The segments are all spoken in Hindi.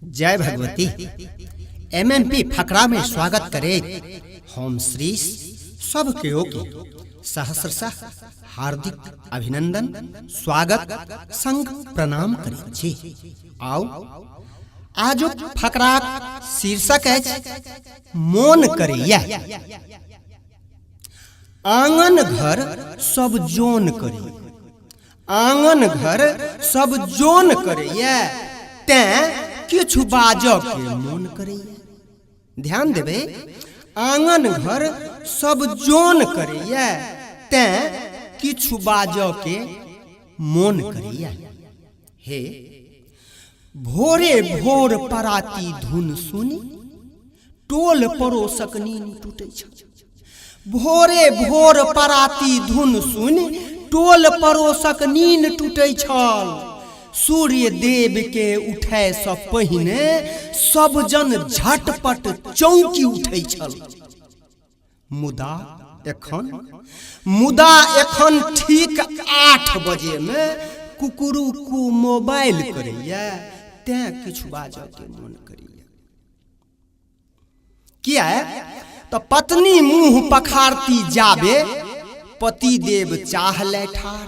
जय भगवती। MNP फकरा में स्वागत करे हम श्री सब केओ के सहस्रशः हार्दिक अभिनंदन स्वागत संग प्रणाम करे छी। आओ आज फकरा शीर्षक है मोन करैया। आंगन घर सब जोन करे, आंगन घर सब जोन करैया, तें किछु बाजऽ के मोन करैया। ध्यान देबे, आंगन घर सब जोन करैया, तें किछु बाजऽ के मोन करैया। हे भोरे भोर पराती धुन सुनी टोल पड़ोसक नींद टूटै छ। भोरे भोर पराती धुन सुनी टोल पड़ोसक नींद टूटै छल। सूर्य देव के उठै सँ पहिने सब जन झटपट चौंकी उठै छल। मुदा एखन ठीक 8 बजे में कुकुरुकु मोबाइल करैया, तें किछु बाजऽ के मोन करैया। किया तो पत्नी मुंह पखारती जाबे पति देव चाहले ठार।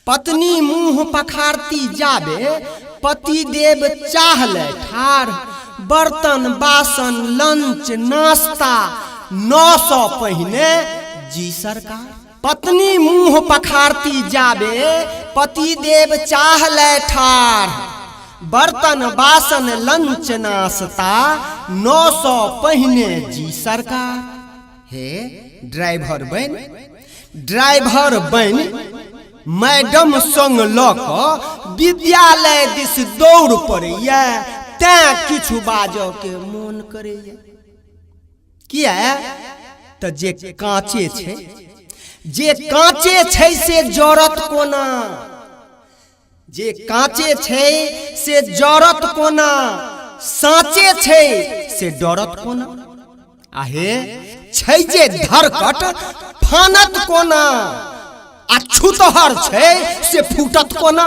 पत्नी मुंह पखारती जाबे पति देव चाहले ठार। बर्तन बासन लंच नाश्ता 900 पहिने जी सरकार। पत्नी मुंह पखारती जाबे पति देव चाहले ठार। बर्तन बासन लंच नाश्ता 900 पहिने जी सरकार। हे ड्राइवर बन मैडम संग लऽ कऽ विद्यालय दिस दौड़ पड़ैया, तें किछु बाजऽ के मोन करैया। किया तऽ जे काँचे छै से जरत कोना, जे काँचे छै से जरत कोना, साँचे छै से डरत कोना। आहे छै जे धरकट फानत कोना, आ छुतहर छै से फूटत कोना।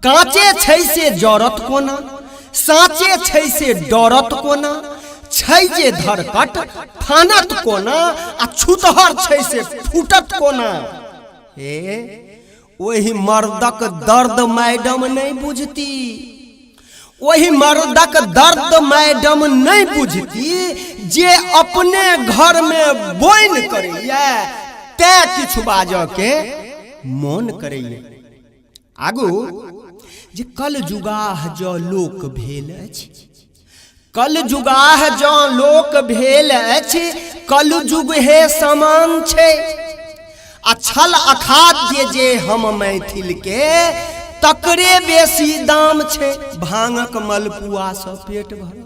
काँचे छै से जरत कोना, साँचे छै से डरत कोना। छै जे धरकट फानत कोना, आ छुतहर छै से फूटत कोना। हे ओही मर्दक दर्द मैडम नहीं बुझती, वही मर्दक दर्द मैडम नहीं बुझती, जे अपने घर में बोइन करैया, तें किछु बाजऽ के मोन करैया। आगू जे कल जुगाह जँ लोक भेल अछि, कल जुगाह जँ लोक भेल अछि, कल जुग हे समान छै। छल अखाद्य जे हम मैथिल के, तकरे बेसी दाम छै। भांगक मलपुआ सँ पेट भरल,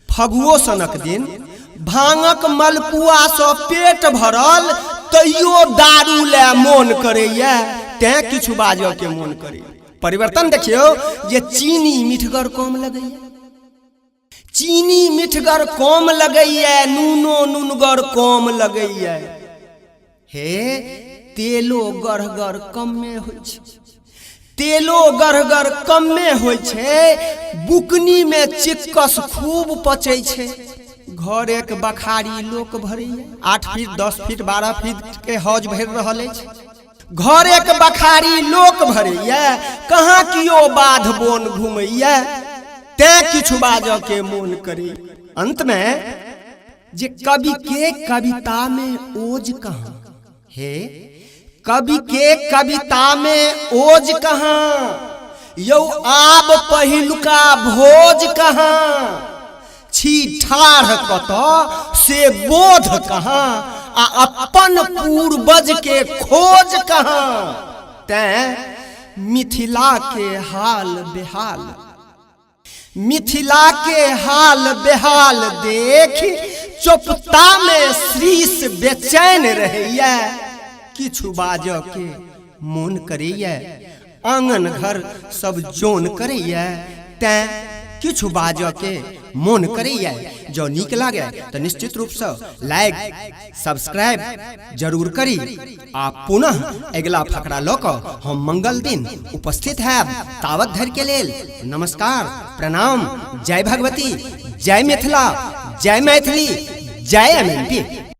फगुओ सनक दिन भांगक मलपुआ सँ पेट भरल, तैयो दारू ले मोन करैया, तें किछु बाजऽ के मोन करैया। परिवर्तन देखियौ, जे चीनी मिठगर कम लगैया, चीनी मिठगर कम लगैया, नूनो नुनगर कम लगैया। हे तेलो गढ़गर कमे होइ छै, तेलो गढ़गर कमे होइ छै। बुकनी में चिक्कस खूब पचै छै। घर एक बखारी लोक भरैया, 8 फीट 10 फीट 12 फीट के हौज भर रहल अछि। घर एक बखारी लोक भरैया, कहाँ कियो बाध बोन घुमैया, तें किछु बाजऽ के मोन करै। अंत में जे कवि के कविता में ओज कहाँ। हे कवि के कविता में ओज कहाँ, यौ आब पहिलुका भोज कहाँ। छी ठाढ़ कतऽ से बोध कहाँ, आ अपन पूर्वज के खोज कहाँ। तें मिथिला के हाल बेहाल, मिथिला के हाल बेहाल देख चुपता में श्रीश बेचैन रहैया, किछु बाजऽ के मोन करैया। आंगन घर सब जोन करैया, तें किछु बाजऽ के मोन करैया जो नीक लागे तो निश्चित रूप से लाइक सब्सक्राइब जरूर करी। आ पुनः अगला फकरा लऽ कऽ हम मंगल दिन उपस्थित हैब। तावत धरि के लेल नमस्कार, प्रणाम, जय भगवती, जय मिथिला, जय मैथिली, जय MNP।